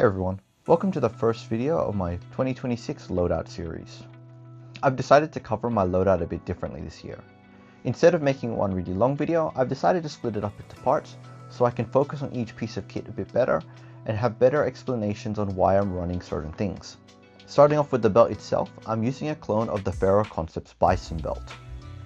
Hey everyone, welcome to the first video of my 2026 Loadout series. I've decided to cover my loadout a bit differently this year. Instead of making one really long video, I've decided to split it up into parts so I can focus on each piece of kit a bit better and have better explanations on why I'm running certain things. Starting off with the belt itself, I'm using a clone of the Ferro Concepts Bison belt.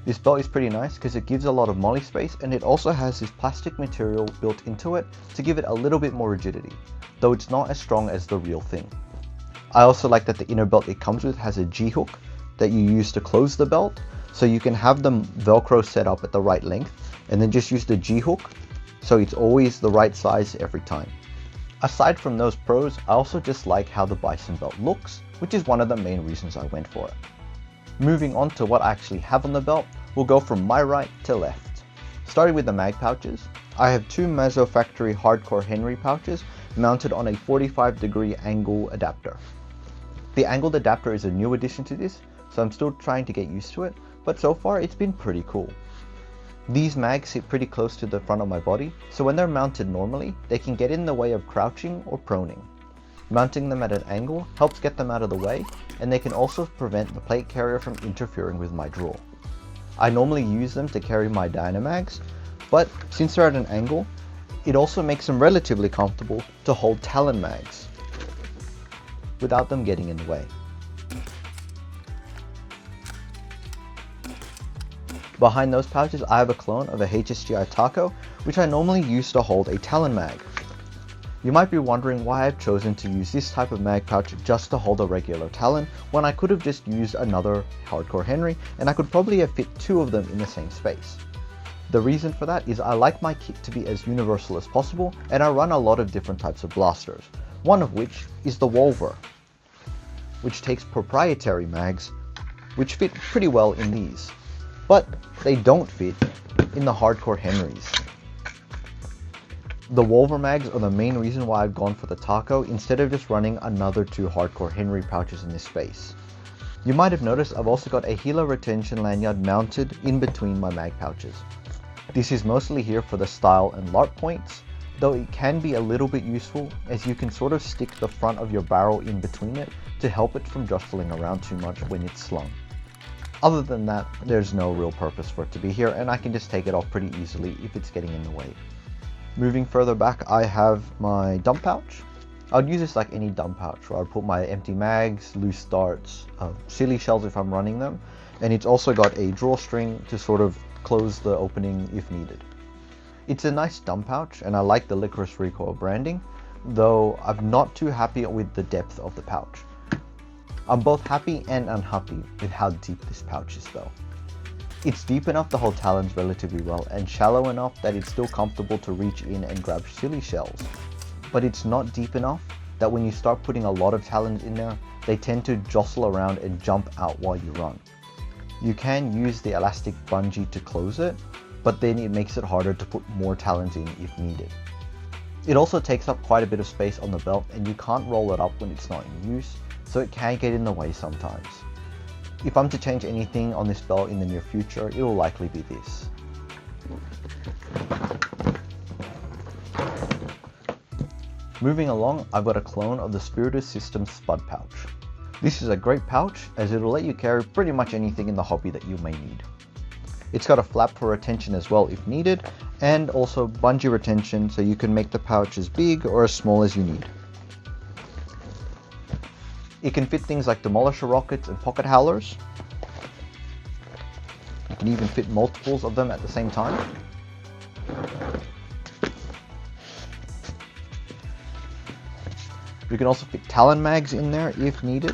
This belt is pretty nice because it gives a lot of molly space and it also has this plastic material built into it to give it a little bit more rigidity, though it's not as strong as the real thing. I also like that the inner belt it comes with has a G-hook that you use to close the belt, so you can have the Velcro set up at the right length and then just use the G-hook so it's always the right size every time. Aside from those pros, I also just like how the Bison belt looks, which is one of the main reasons I went for it. Moving on to what I actually have on the belt, we'll go from my right to left. Starting with the mag pouches, I have two Mazzo Factory Hardcore Henry pouches mounted on a 45-degree angle adapter. The angled adapter is a new addition to this, so I'm still trying to get used to it, but so far it's been pretty cool. These mags sit pretty close to the front of my body, so when they're mounted normally, they can get in the way of crouching or proning. Mounting them at an angle helps get them out of the way, and they can also prevent the plate carrier from interfering with my draw. I normally use them to carry my Dynamags, but since they're at an angle, it also makes them relatively comfortable to hold Talon mags without them getting in the way. Behind those pouches, I have a clone of a HSGI Taco, which I normally use to hold a Talon mag. You might be wondering why I've chosen to use this type of mag pouch just to hold a regular Talon, when I could have just used another Hardcore Henry and I could probably have fit two of them in the same space. The reason for that is I like my kit to be as universal as possible, and I run a lot of different types of blasters, one of which is the Wolver, which takes proprietary mags which fit pretty well in these, but they don't fit in the Hardcore Henrys. The Wolver mags are the main reason why I've gone for the Taco instead of just running another two Hardcore Henry pouches in this space. You might have noticed I've also got a Healer retention lanyard mounted in between my mag pouches. This is mostly here for the style and LARP points, though it can be a little bit useful as you can sort of stick the front of your barrel in between it to help it from jostling around too much when it's slung. Other than that, there's no real purpose for it to be here, and I can just take it off pretty easily if it's getting in the way. Moving further back, I have my dump pouch. I'd use this like any dump pouch where I'd put my empty mags, loose darts, silly shells if I'm running them, and it's also got a drawstring to sort of close the opening if needed. It's a nice dump pouch and I like the Licorice Recoil branding, though I'm not too happy with the depth of the pouch. I'm both happy and unhappy with how deep this pouch is though. It's deep enough to hold Talons relatively well and shallow enough that it's still comfortable to reach in and grab silly shells, but it's not deep enough that when you start putting a lot of Talons in there, they tend to jostle around and jump out while you run. You can use the elastic bungee to close it, but then it makes it harder to put more Talons in if needed. It also takes up quite a bit of space on the belt and you can't roll it up when it's not in use, so it can get in the way sometimes. If I'm to change anything on this belt in the near future, it will likely be this. Moving along, I've got a clone of the Spiritus Systems Spud pouch. This is a great pouch as it will let you carry pretty much anything in the hobby that you may need. It's got a flap for retention as well if needed, and also bungee retention so you can make the pouch as big or as small as you need. It can fit things like Demolisher rockets and pocket howlers. You can even fit multiples of them at the same time. You can also fit Talon mags in there if needed.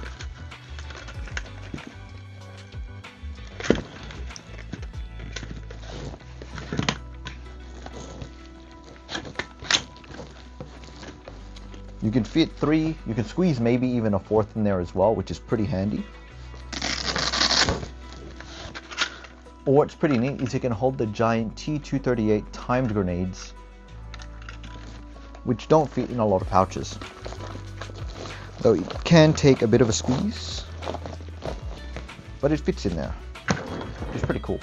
You can fit 3, you can squeeze maybe even a 4th in there as well, which is pretty handy. Or what's pretty neat is you can hold the giant T238 timed grenades, which don't fit in a lot of pouches. Though it can take a bit of a squeeze, but it fits in there, which is pretty cool.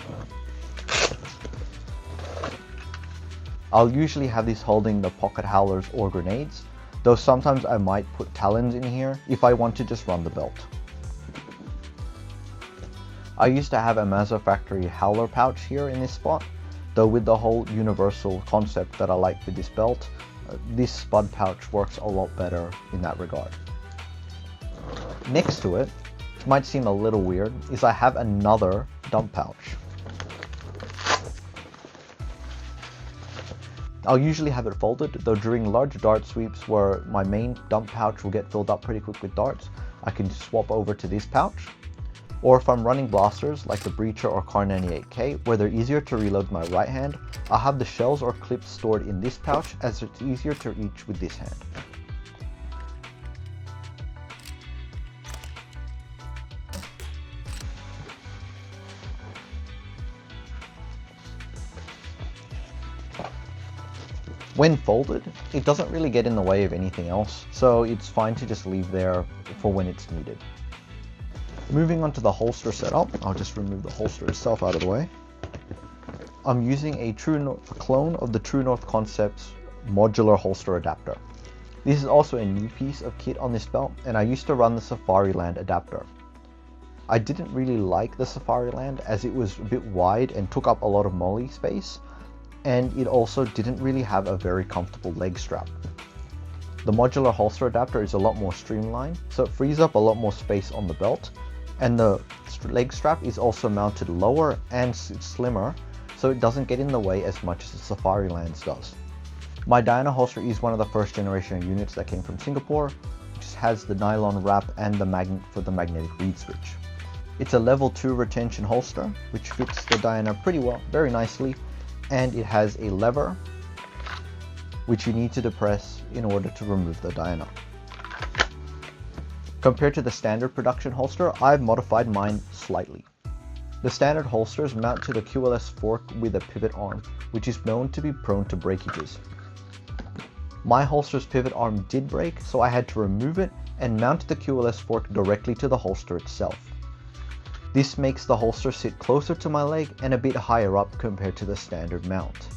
I'll usually have this holding the pocket howlers or grenades, though sometimes I might put talons in here if I want to just run the belt. I used to have a Mazda factory howler pouch here in this spot, though with the whole universal concept that I like with this belt, this spud pouch works a lot better in that regard. Next to it, which might seem a little weird, is I have another dump pouch. I'll usually have it folded, though during large dart sweeps where my main dump pouch will get filled up pretty quick with darts, I can swap over to this pouch. Or if I'm running blasters like the Breacher or Car 98K, where they're easier to reload with my right hand, I'll have the shells or clips stored in this pouch as it's easier to reach with this hand. When folded, it doesn't really get in the way of anything else, so it's fine to just leave there for when it's needed. Moving on to the holster setup, I'll just remove the holster itself out of the way. I'm using a clone of the True North Concepts modular holster adapter. This is also a new piece of kit on this belt, and I used to run the Safariland adapter. I didn't really like the Safariland as it was a bit wide and took up a lot of molly space, and it also didn't really have a very comfortable leg strap. The modular holster adapter is a lot more streamlined, so it frees up a lot more space on the belt, and the leg strap is also mounted lower and slimmer, so it doesn't get in the way as much as the Safariland's does. My Diana holster is one of the first generation units that came from Singapore, which has the nylon wrap and the magnet for the magnetic reed switch. It's a level 2 retention holster, which fits the Diana pretty well, very nicely, and it has a lever which you need to depress in order to remove the Diana. Compared to the standard production holster, I've modified mine slightly. The standard holsters mount to the QLS fork with a pivot arm, which is known to be prone to breakages. My holster's pivot arm did break, so I had to remove it and mount the QLS fork directly to the holster itself. This makes the holster sit closer to my leg and a bit higher up compared to the standard mount.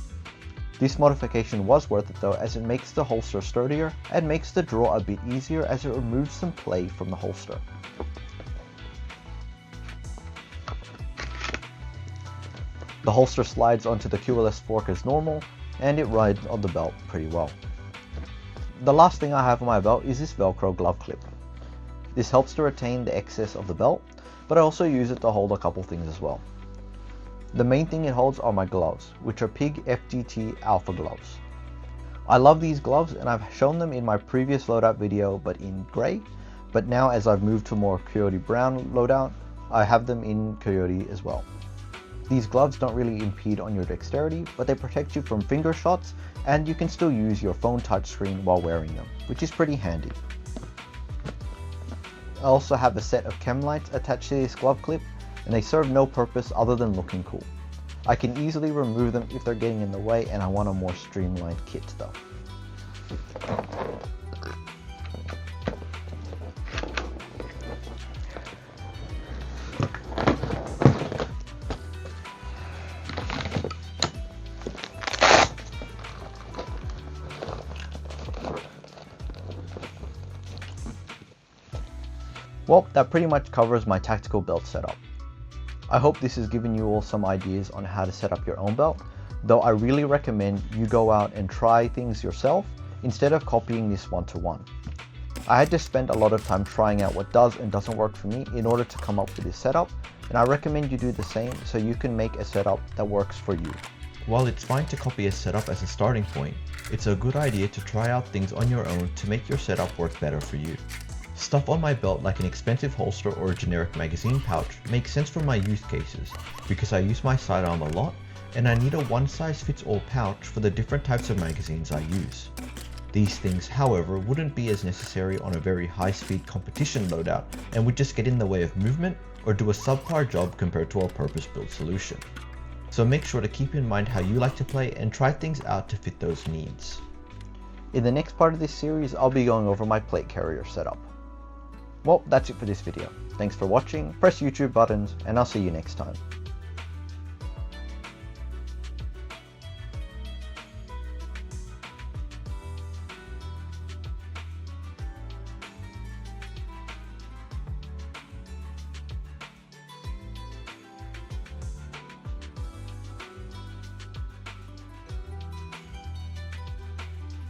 This modification was worth it though, as it makes the holster sturdier and makes the draw a bit easier as it removes some play from the holster. The holster slides onto the QLS fork as normal, and it rides on the belt pretty well. The last thing I have on my belt is this Velcro glove clip. This helps to retain the excess of the belt, but I also use it to hold a couple things as well. The main thing it holds are my gloves, which are Pig FGT Alpha gloves. I love these gloves, and I've shown them in my previous loadout video but in grey, but now as I've moved to more coyote brown loadout, I have them in coyote as well. These gloves don't really impede on your dexterity, but they protect you from finger shots, and you can still use your phone touchscreen while wearing them, which is pretty handy. I also have a set of chem lights attached to this glove clip, and they serve no purpose other than looking cool. I can easily remove them if they're getting in the way and I want a more streamlined kit though. Well, that pretty much covers my tactical belt setup. I hope this has given you all some ideas on how to set up your own belt, though I really recommend you go out and try things yourself instead of copying this one-to-one. I had to spend a lot of time trying out what does and doesn't work for me in order to come up with this setup, and I recommend you do the same so you can make a setup that works for you. While it's fine to copy a setup as a starting point, it's a good idea to try out things on your own to make your setup work better for you. Stuff on my belt like an expensive holster or a generic magazine pouch makes sense for my use cases because I use my sidearm a lot and I need a one-size-fits-all pouch for the different types of magazines I use. These things, however, wouldn't be as necessary on a very high-speed competition loadout and would just get in the way of movement or do a subpar job compared to a purpose-built solution. So make sure to keep in mind how you like to play and try things out to fit those needs. In the next part of this series, I'll be going over my plate carrier setup. Well, that's it for this video. Thanks for watching, press YouTube buttons, and I'll see you next time.